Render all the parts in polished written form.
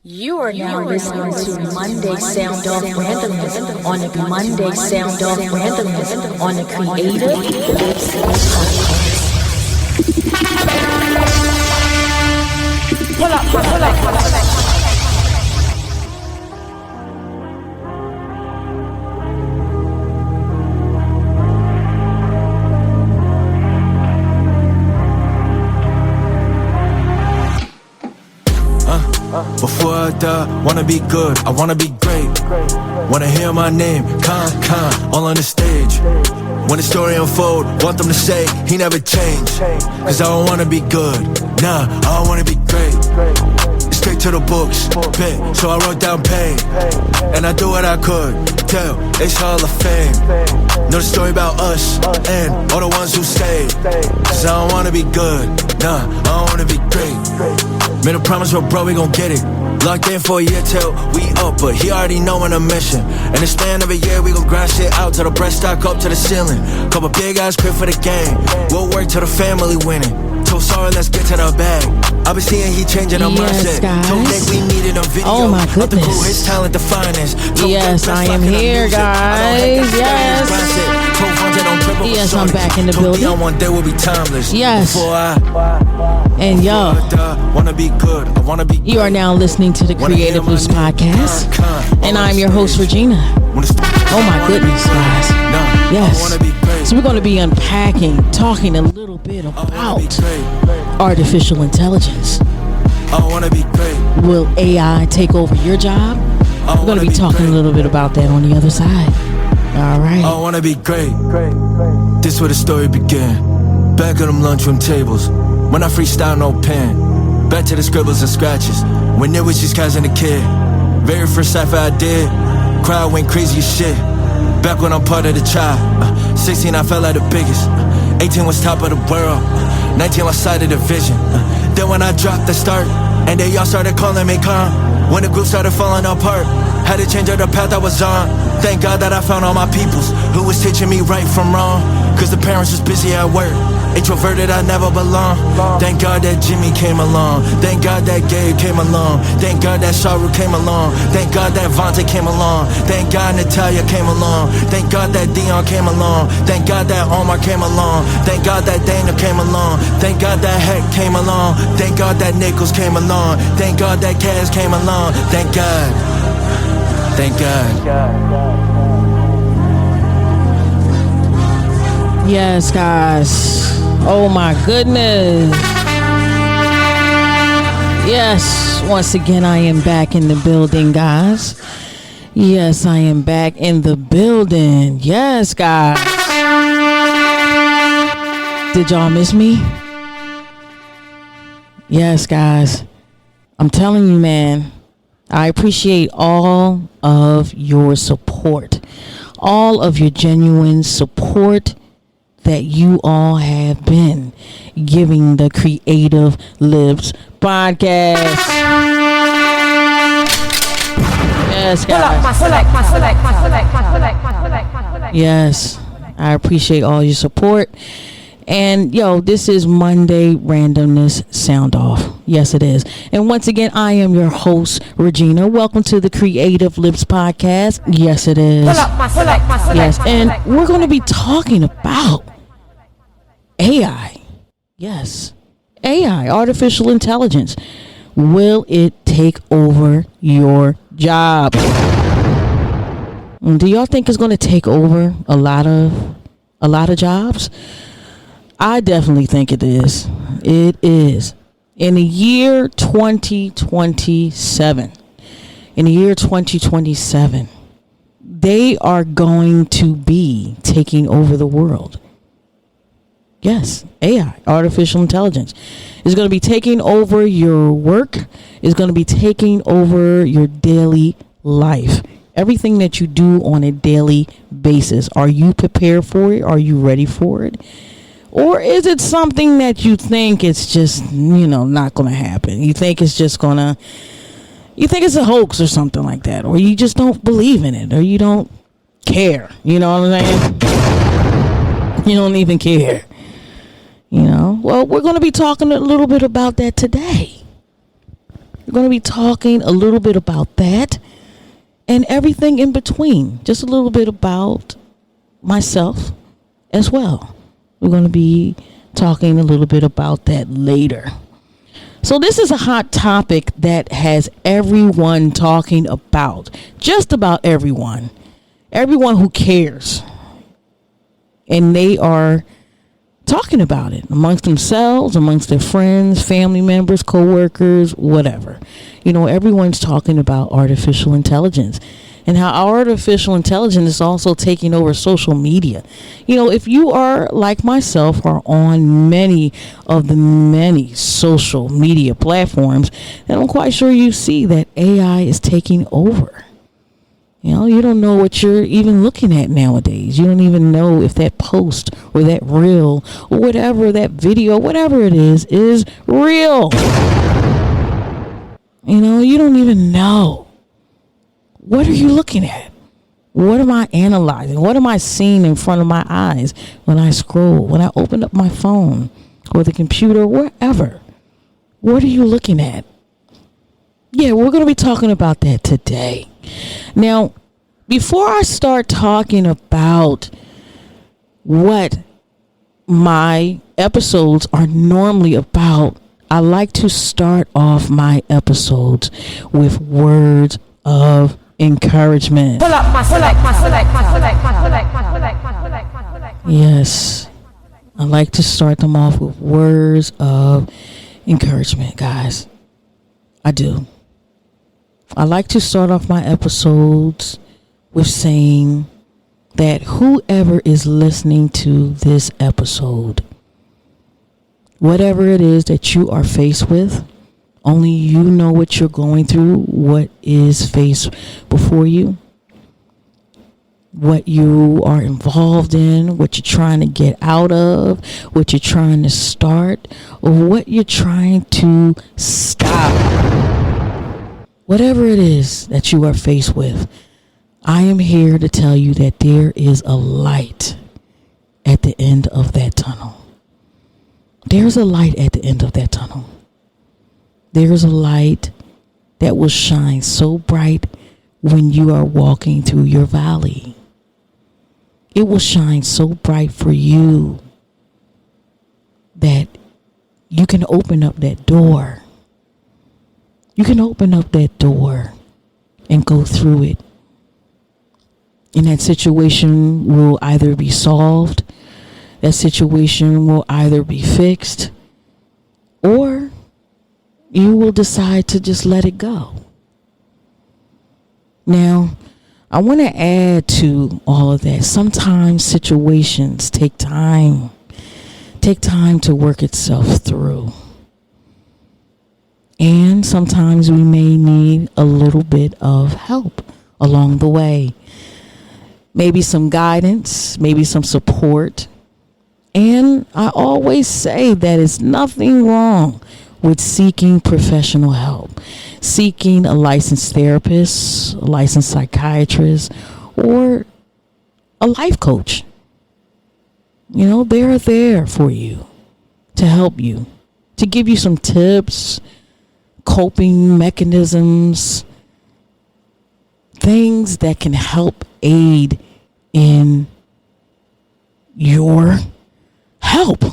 You are now listening to Monday Sound Off Randomness on the Monday Sound Off Randomness on the Creative Lips Podcast. Pull up. Before I die, wanna be good, I wanna be great. Wanna hear my name, Khan, all on the stage. When the story unfold, want them to say, he never changed. Cause I don't wanna be good, nah, I don't wanna be great. It's straight to the books, bit, so I wrote down pain. And I do what I could, tell, it's Hall of Fame. Know the story about us, and all the ones who stayed. Cause I don't wanna be good, nah, I don't wanna be great. Made a promise, but bro, we gon' get it. Locked in for a year till we up, but he already knowin' the mission. In the span of a year, we gon' grind shit out till the breast stock up to the ceiling. Couple big eyes crib for the game. We'll work till the family winning. So sorry, let's get to the bag. I been seeing he changing the mindset. Told Nick we needed a video. Oh my goodness. Of the crew, his talent, the finest. Yes, I am here, guys. Yes. Yes, I'm back in the building. One day will be timeless. Yes. And yo, wanna be good. I wanna be. You are now listening to the Creative Lips Podcast, and I'm your host, Regina. Oh my goodness, guys. Yes. So we're going to be unpacking, talking a little bit about artificial intelligence. I wanna be great. Will AI take over your job? We're going to be talking a little bit about that on the other side. All right. I wanna be great. This where the story began. Back at them lunchroom tables. When I freestyle, no pen. Back to the scribbles and scratches. When it was just guys and a kid. Very first cipher I did. Crowd went crazy as shit. Back when I'm part of the tribe. 16 I felt like the biggest. 18 was top of the world. 19 was side of the vision. Then when I dropped the start, and they all started calling me Khan. When the group started falling apart, had to change up the path I was on. Thank God that I found all my peoples who was teaching me right from wrong. Cause the parents was busy at work. Introverted, I never belong. Thank God that Jimmy came along. Thank God that Gabe came along. Thank God that Sharu came along. Thank God that Vontae came along. Thank God Natalia came along. Thank God that Dion came along. Thank God that Omar came along. Thank God that Dana came along. Thank God that Heck came along. Thank God that Nichols came along. Thank God that Kaz came along. Thank God. Thank God. Yes, guys. Oh my goodness. Yes, once again, I am back in the building, guys. Yes, I am back in the building. Yes, guys. Did y'all miss me? Yes, guys. I'm telling you, man, I appreciate all of your support, all of your genuine support that you all have been giving the Creative Lips Podcast. Yes, guys. Yes, I appreciate all your support. And yo, this is Monday Randomness Sound Off. Yes, it is. And once again, I am your host, Regina. Welcome to the Creative Lips Podcast. Yes, it is. Yes, and we're going to be talking about AI. Yes, AI, artificial intelligence. Will it take over your job? Do y'all think it's going to take over a lot of jobs? I definitely think it is. It is. In the year 2027, they are going to be taking over the world. Yes, AI, artificial intelligence, is going to be taking over your work, is going to be taking over your daily life. Everything that you do on a daily basis. Are you prepared for it? Are you ready for it? Or is it something that you think it's just, not going to happen? You think it's a hoax or something like that. Or you just don't believe in it. Or you don't care. You know what I'm saying? You don't even care. Well, we're going to be talking a little bit about that today. We're going to be talking a little bit about that and everything in between. Just a little bit about myself as well. We're going to be talking a little bit about that later. So this is a hot topic that has everyone talking about. Just about everyone. Everyone who cares. And they are talking about it amongst themselves, amongst their friends, family members, co-workers, whatever. Everyone's talking about artificial intelligence and how artificial intelligence is also taking over social media. If you are like myself, are on many of the many social media platforms, then I'm quite sure you see that AI is taking over. You don't know what you're even looking at nowadays. You don't even know if that post or that reel or whatever, that video, whatever it is real. You don't even know. What are you looking at? What am I analyzing? What am I seeing in front of my eyes when I scroll, when I open up my phone or the computer, wherever? What are you looking at? Yeah, we're going to be talking about that today. Now, before I start talking about what my episodes are normally about, I like to start off my episodes with words of encouragement. Yes, I like to start them off with words of encouragement, guys. I do. I like to start off my episodes with saying that whoever is listening to this episode, whatever it is that you are faced with, only you know what you're going through, what is faced before you, what you are involved in, what you're trying to get out of, what you're trying to start, or what you're trying to stop. Whatever it is that you are faced with, I am here to tell you that there is a light at the end of that tunnel. There's a light at the end of that tunnel. There's a light that will shine so bright when you are walking through your valley. It will shine so bright for you that you can open up that door. You can open up that door and go through it. And that situation will either be solved, that situation will either be fixed, or you will decide to just let it go. Now, I want to add to all of that. Sometimes situations take time to work itself through. And sometimes we may need a little bit of help along the way. Maybe some guidance, maybe some support. And I always say that it's nothing wrong with seeking professional help, seeking a licensed therapist, a licensed psychiatrist, or a life coach. They're there for you, to help you, to give you some tips, coping mechanisms, things that can help aid in your help,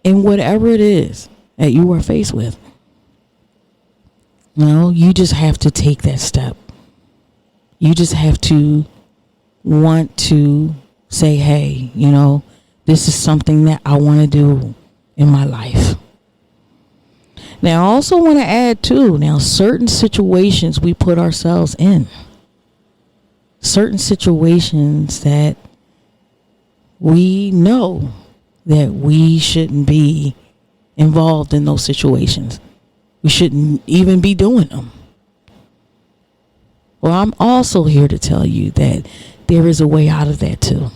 in whatever it is that you are faced with. You just have to take that step. You just have to want to say, hey, this is something that I want to do in my life. Now, I also want to add too, certain situations we put ourselves in. Certain situations that we know that we shouldn't be involved in those situations. We shouldn't even be doing them. Well, I'm also here to tell you that there is a way out of that too.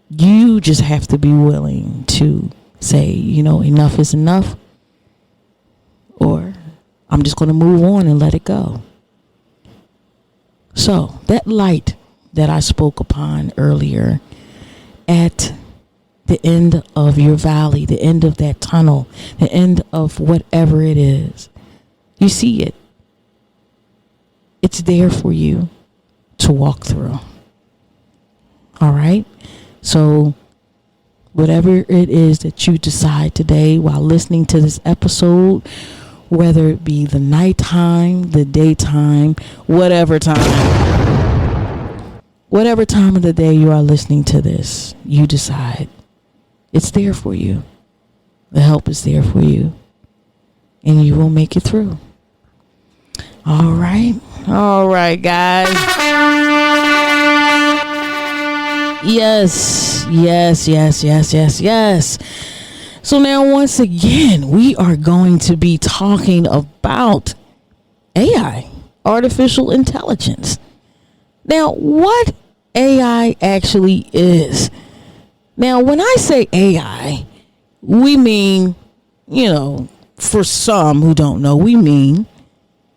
You just have to be willing to say, enough is enough, or I'm just going to move on and let it go. So that light that I spoke upon earlier at the end of your valley, the end of that tunnel, the end of whatever it is. You see it. It's there for you to walk through. All right? So whatever it is that you decide today while listening to this episode, whether it be the nighttime, the daytime, whatever time of the day you are listening to this, you decide. It's there for you. The help is there for you. And you will make it through. All right. All right, guys. Yes. So now, once again, we are going to be talking about AI, artificial intelligence. Now, what AI actually is. Now, when I say AI, we mean, for some who don't know, we mean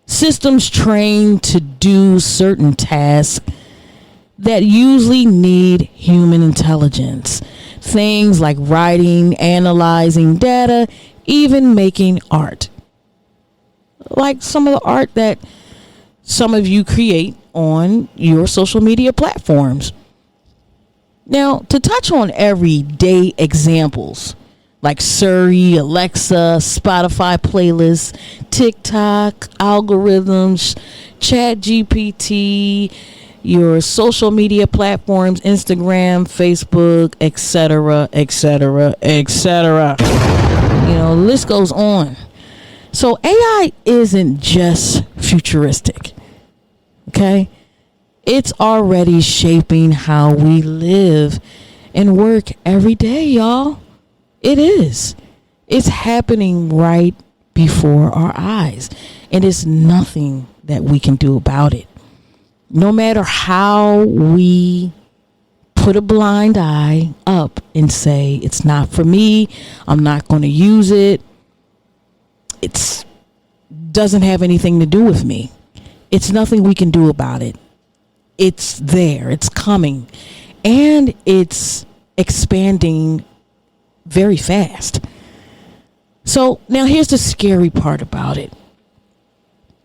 systems trained to do certain tasks that usually need human intelligence. Things like writing, analyzing data, even making art. Like some of the art that some of you create on your social media platforms. Now, to touch on everyday examples like Siri, Alexa, Spotify playlists, TikTok, algorithms, ChatGPT, your social media platforms, Instagram, Facebook, etc. The list goes on. So AI isn't just futuristic. Okay? It's already shaping how we live and work every day, y'all. It is. It's happening right before our eyes. And it's nothing that we can do about it. No matter how we put a blind eye up and say, it's not for me, I'm not going to use it, it doesn't have anything to do with me. It's nothing we can do about it. It's there, it's coming, and it's expanding very fast. So now here's the scary part about it.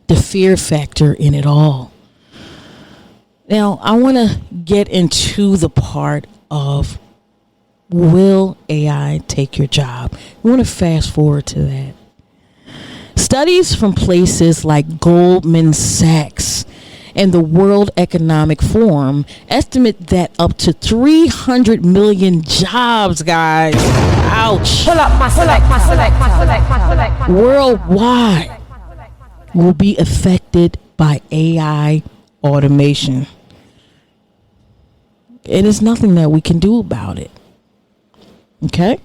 The fear factor in it all. Now, I want to get into the part of, will AI take your job? We want to fast forward to that. Studies from places like Goldman Sachs and the World Economic Forum estimate that up to 300 million jobs, guys, ouch, worldwide will be affected by AI automation. It is nothing that we can do about it. Okay?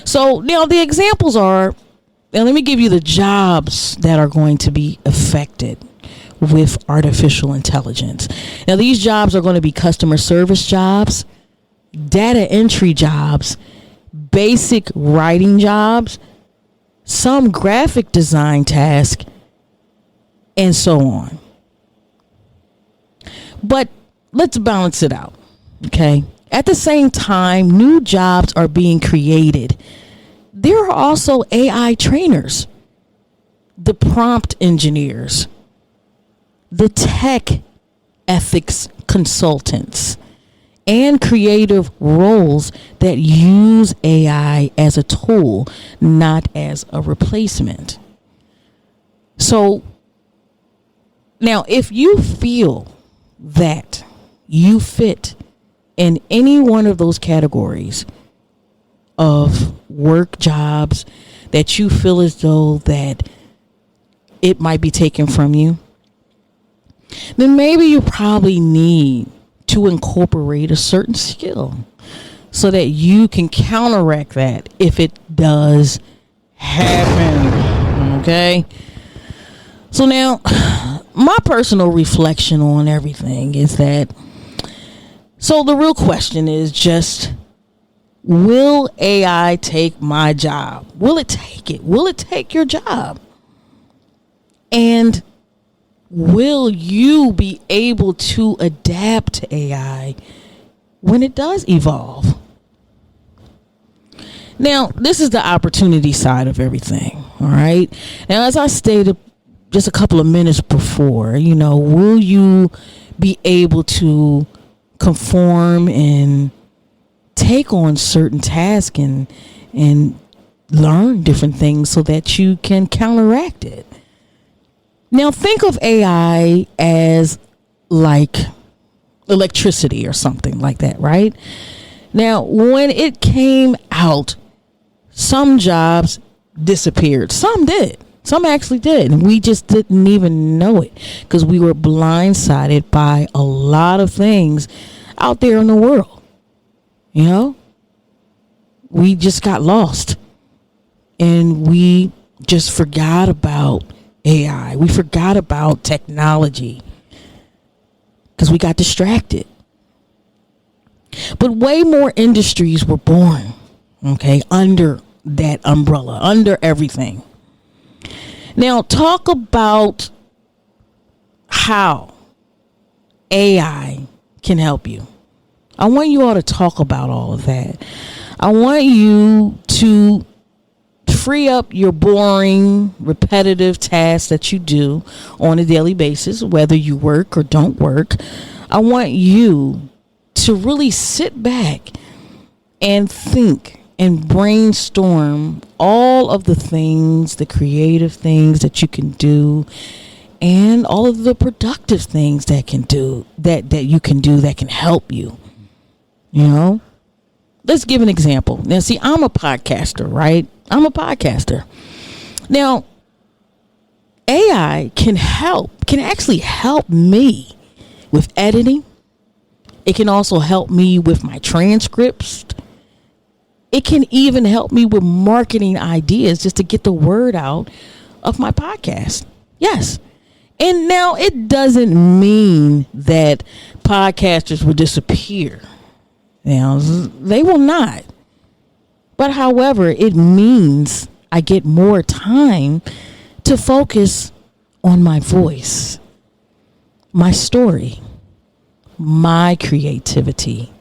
So now the examples are, and let me give you the jobs that are going to be affected with artificial intelligence. Now these jobs are going to be customer service jobs, data entry jobs, basic writing jobs, some graphic design tasks, and so on. But let's balance it out, okay? At the same time, new jobs are being created. There are also AI trainers, the prompt engineers, the tech ethics consultants, and creative roles that use AI as a tool, not as a replacement. So now, if you feel that you fit in any one of those categories of work jobs that you feel as though that it might be taken from you, then maybe you probably need to incorporate a certain skill so that you can counteract that if it does happen. Okay? So now, my personal reflection on everything is that, so the real question is just, will AI take my job? Will it take it? Will it take your job? And will you be able to adapt to AI when it does evolve? Now, this is the opportunity side of everything. All right. Now, as I stated just a couple of minutes before, will you be able to conform and take on certain tasks and learn different things so that you can counteract it? Now, think of AI as like electricity or something like that, right? Now, when it came out, some jobs disappeared. Some did. Some actually did. And we just didn't even know it because we were blindsided by a lot of things out there in the world. We just got lost and we just forgot about AI. We forgot about technology because we got distracted. But way more industries were born, under that umbrella, under everything. Now, talk about how AI can help you. I want you all to talk about all of that. I want you to free up your boring, repetitive tasks that you do on a daily basis, whether you work or don't work. I want you to really sit back and think and brainstorm all of the things, the creative things that you can do, and all of the productive things that you can do that can help you. Let's give an example. Now, see, I'm a podcaster, right? I'm a podcaster. Now, AI can actually help me with editing. It can also help me with my transcripts. It can even help me with marketing ideas just to get the word out of my podcast. Yes. And now it doesn't mean that podcasters will disappear. Now, they will not. But however, it means I get more time to focus on my voice, my story, my creativity.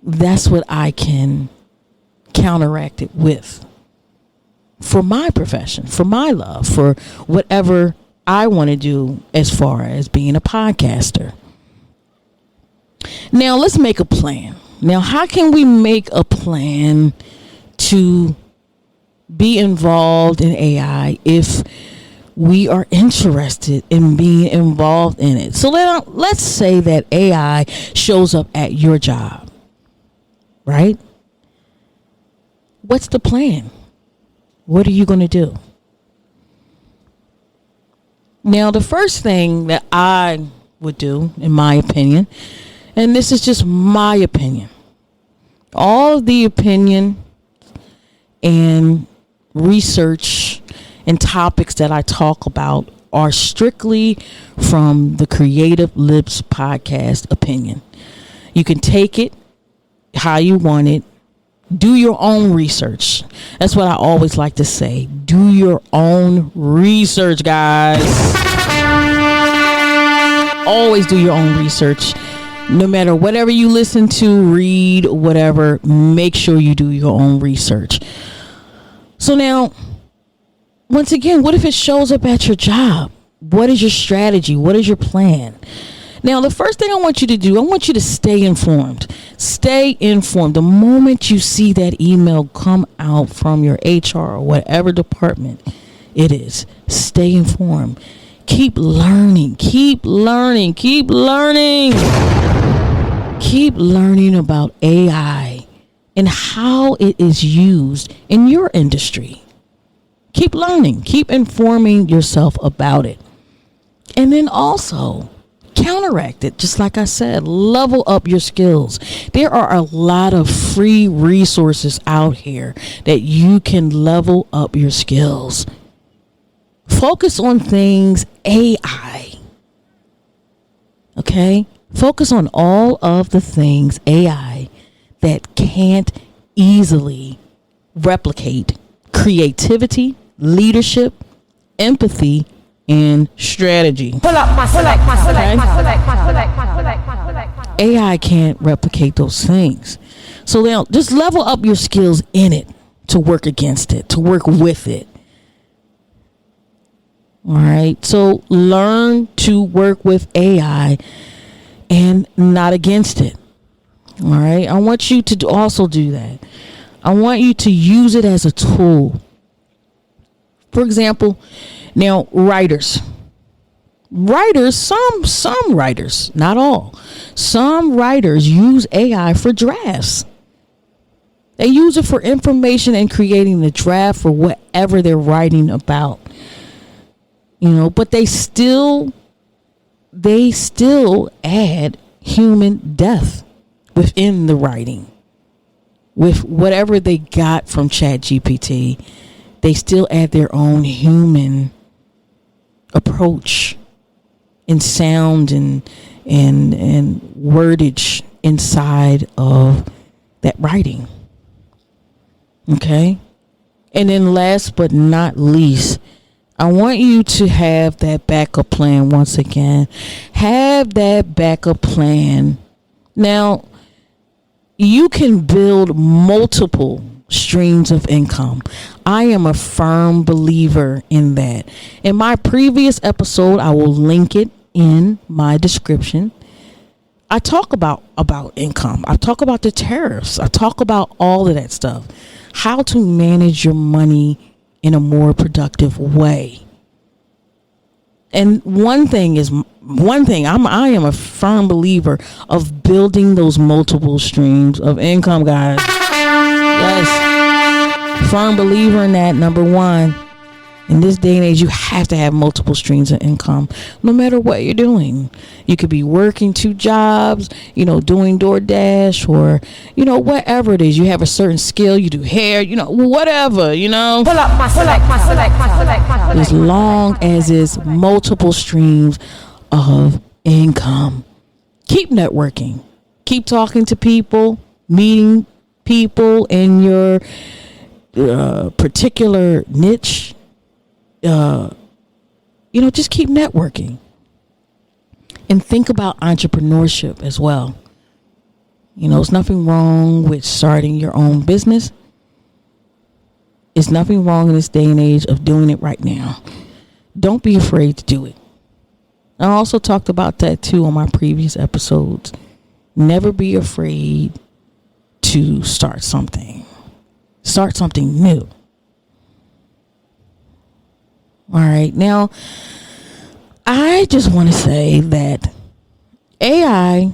That's what I can counteract it with for my profession, for my love, for whatever I want to do as far as being a podcaster. Now, let's make a plan. Now, how can we make a plan to be involved in AI if we are interested in being involved in it? So let's say that AI shows up at your job, right? What's the plan? What are you going to do? Now, the first thing that I would do, in my opinion, and this is just my opinion, all of the opinion and research and topics that I talk about are strictly from the Creative Lips podcast opinion. You can take it how you want it. Do your own research. That's what I always like to say. Do your own research, guys. Always do your own research. No matter whatever you listen to, read, whatever, make sure you do your own research. So now, once again, what if it shows up at your job? What is your strategy? What is your plan? Now, the first thing I want you to do, I want you to stay informed. Stay informed. The moment you see that email come out from your HR or whatever department it is, stay informed. Keep learning. Keep learning. Keep learning. Keep learning about AI and how it is used in your industry. Keep learning. Keep informing yourself about it. And then also counteract it. Just like I said, level up your skills. There are a lot of free resources out here that you can level up your skills. Focus on things AI. Okay? Focus on all of the things AI that can't easily replicate creativity, leadership, empathy, and strategy. AI can't replicate those things. So now just level up your skills in it to work against it, to work with it. All right. So learn to work with AI and not against it. All right. I want you to also do that. I want you to use it as a tool. For example, now writers, some writers, not all, some writers use AI for drafts. They use it for information and creating the draft for whatever they're writing about. But they still add human depth within the writing. With whatever they got from ChatGPT, they still add their own human approach and sound and wordage inside of that writing. Okay? And then last but not least, I want you to have that backup plan once again. Have that backup plan. Now, you can build multiple streams of income. I am a firm believer in that. In my previous episode, I will link it in my description. I talk about income. I talk about the tariffs. I talk about all of that stuff. How to manage your money in a more productive way. And I am a firm believer of building those multiple streams of income, guys. Yes. Firm believer in that. Number one, in this day and age, you have to have multiple streams of income, no matter what you're doing. You could be working 2 jobs, doing DoorDash or, whatever it is. You have a certain skill, you do hair, whatever, As long as it's multiple streams of income. Keep networking. Keep talking to people, meeting people in your particular niche. Just keep networking and think about entrepreneurship as well. There's nothing wrong with starting your own business. There's nothing wrong in this day and age of doing it right now. Don't be afraid to do it. I also talked about that too on my previous episodes. Never be afraid to start something. Start something new. All right. Now, I just want to say that AI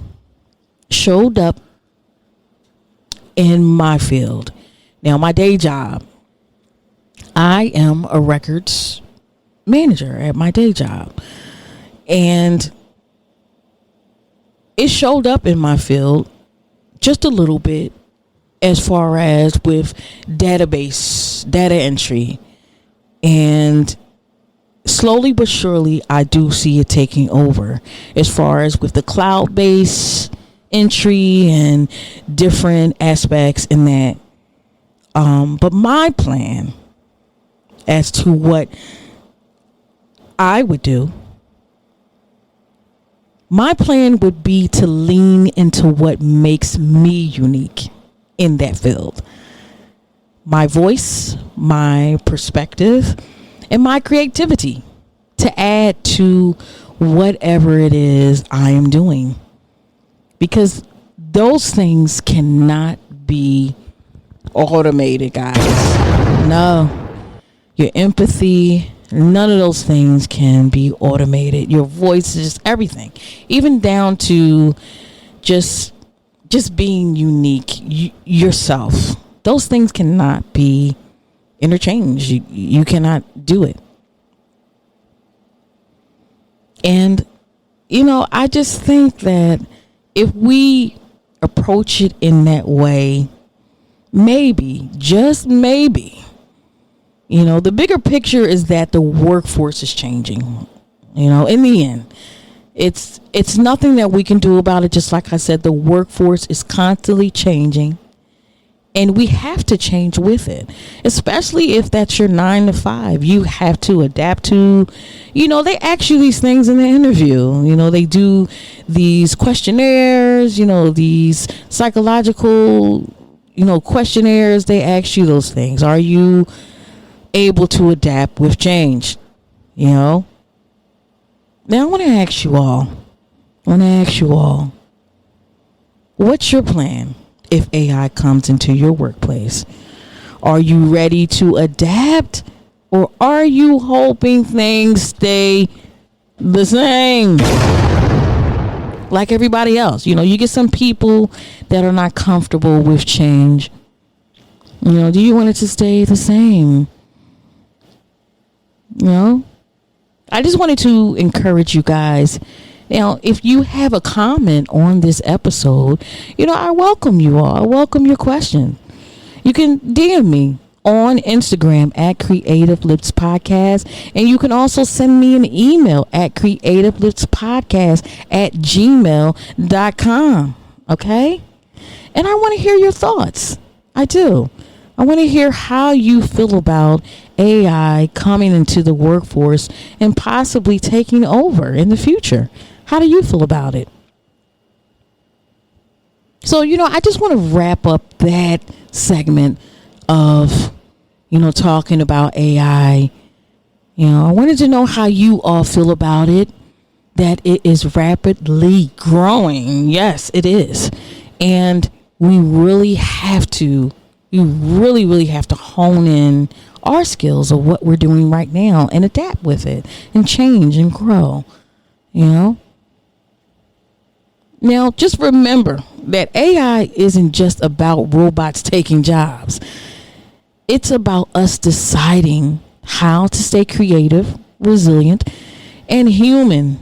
showed up in my field. Now, my day job, I am a records manager at my day job. And it showed up in my field just a little bit as far as with data entry. And slowly but surely, I do see it taking over as far as with the cloud-based entry and different aspects in that. But my plan as to what I would do, my plan would be to lean into what makes me unique in that field. My voice, my perspective, and my creativity to add to whatever it is I am doing. Because those things cannot be automated, guys. No. Your empathy, none of those things can be automated. Your voice is just everything. Even down to just being unique, yourself. Those things cannot be interchanged. You cannot do it. And, I just think that if we approach it in that way, maybe, just maybe, the bigger picture is that the workforce is changing. In the end, it's nothing that we can do about it. Just like I said, the workforce is constantly changing. And we have to change with it, especially if that's your 9 to 5. You have to adapt to, they ask you these things in the interview. They do these questionnaires, these psychological, questionnaires. They ask you those things. Are you able to adapt with change? Now I want to ask you all, what's your plan if AI comes into your workplace? Are you ready to adapt, or are you hoping things stay the same like everybody else? You get some people that are not comfortable with change. Do you want it to stay the same? I just wanted to encourage you guys. Now, if you have a comment on this episode, I welcome you all. I welcome your question. You can DM me on Instagram at Creative Lips Podcast. And you can also send me an email at creativelipspodcast@gmail.com. Okay? And I want to hear your thoughts. I do. I want to hear how you feel about AI coming into the workforce and possibly taking over in the future. How do you feel about it? So, I just want to wrap up that segment of, talking about AI. I wanted to know how you all feel about it, that it is rapidly growing. Yes, it is. And we really have to hone in our skills of what we're doing right now and adapt with it and change and grow, Now, just remember that AI isn't just about robots taking jobs. It's about us deciding how to stay creative, resilient, and human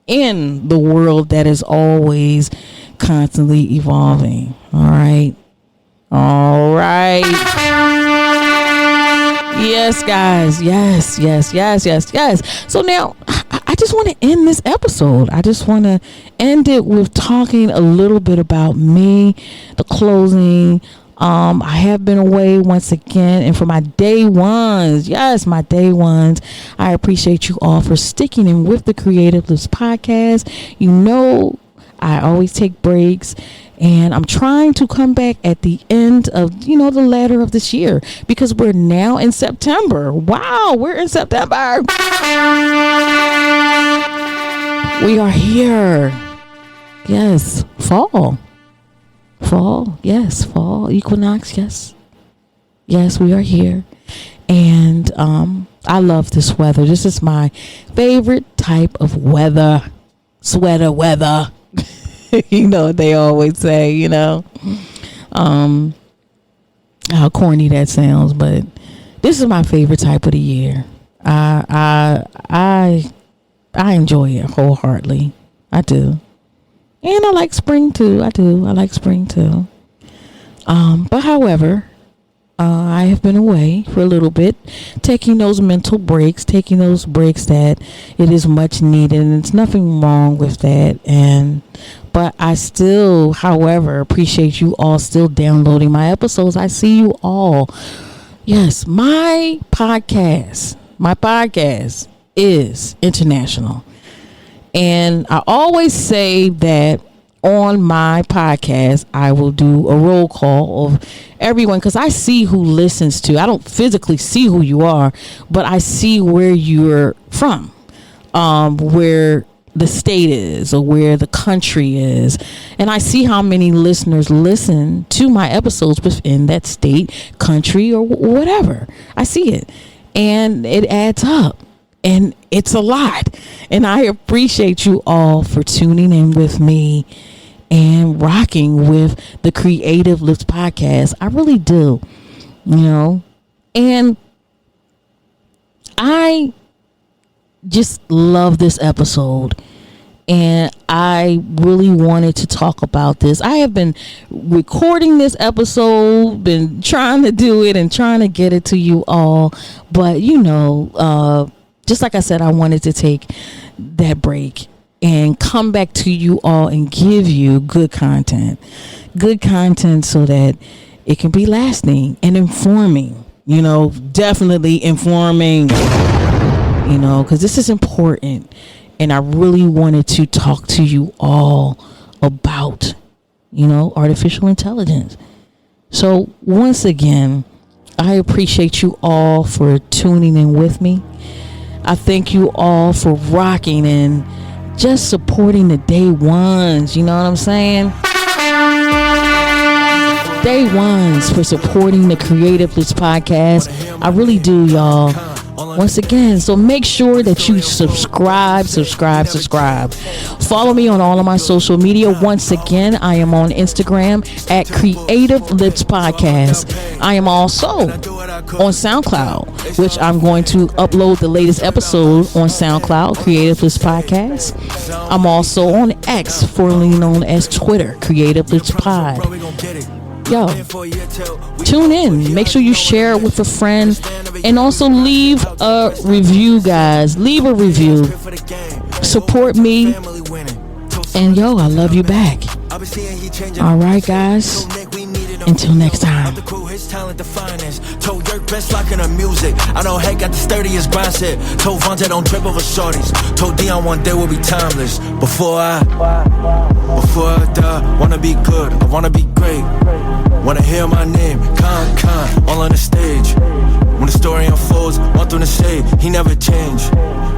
in the world that is always constantly evolving. All right. Yes, guys. Yes. So now I just want to end this episode. I just want to end it with talking a little bit about me, the closing. I have been away once again, and for my day ones, I appreciate you all for sticking in with the Creative Lips Podcast. I always take breaks, and I'm trying to come back at the end of, the latter of this year, because we're now in September. Wow, we're in September. We are here. Yes, fall, yes, fall equinox. Yes, we are here. And I love this weather. This is my favorite type of weather. Sweater weather. They always say, how corny that sounds, but this is my favorite type of the year. I enjoy it wholeheartedly. I do. And I like spring too. I like spring too. But however, I have been away for a little bit, taking those mental breaks, taking those breaks that it is much needed, and it's nothing wrong with that. But I still, however, appreciate you all still downloading my episodes. I see you all. Yes, my podcast is international. And I always say that on my podcast, I will do a roll call of everyone, because I see who listens to. I don't physically see who you are, but I see where you're from, where the state is, or where the country is. And I see how many listeners listen to my episodes within that state, country, or whatever. I see it. And it adds up. And it's a lot. And I appreciate you all for tuning in with me and rocking with the Creative Lips Podcast. I really do. And I just love this episode. And I really wanted to talk about this. I have been recording this episode, been trying to do it and trying to get it to you all. But, just like I said, I wanted to take that break and come back to you all and give you good content so that it can be lasting and informing. Definitely informing. Because this is important, and I really wanted to talk to you all about artificial intelligence. So once again, I appreciate you all for tuning in with me. I thank you all for rocking and just supporting the day ones. You know what I'm saying? Day ones for supporting the Creative List podcast. I really do, y'all. Once again, so make sure that you subscribe. Follow me on all of my social media. Once again, I am on Instagram at Creative Lips Podcast. I am also on SoundCloud, which I'm going to upload the latest episode on SoundCloud, Creative Lips Podcast. I'm also on X, formerly known as Twitter, Creative Lips Pod. Yo, tune in. Make sure you share it with a friend, and also leave a review, guys. Leave a review. Support me, and yo, I love you back. All right, guys. Until next time. Told Dirk best locking her music. I know Hank got the sturdiest grind set. Told Vontae don't trip over shorties. Told Dion one day will be timeless. Before I die, wanna be good, I wanna be great. Wanna hear my name, Con, all on the stage. When the story unfolds, want them to say he never changed.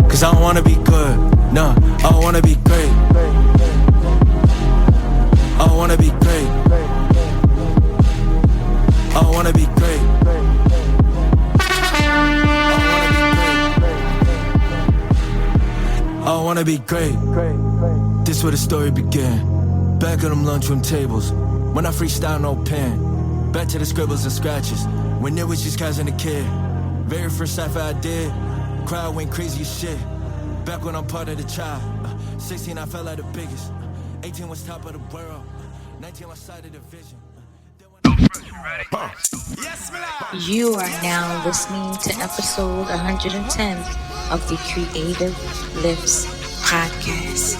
Cause I don't wanna be good, no, I don't wanna be great. I don't wanna be great. I don't wanna be great. I don't wanna be great. This where the story began. Back at them lunchroom tables. When I freestyle, no pen. Back to the scribbles and scratches. When there was just guys and a kid. Very first cypher I did. Crowd went crazy as shit. Back when I'm part of the tribe. 16 I felt like the biggest. 18 was top of the world. 19 was side of the vision. You are now listening to episode 110 of the Creative Lips Podcast.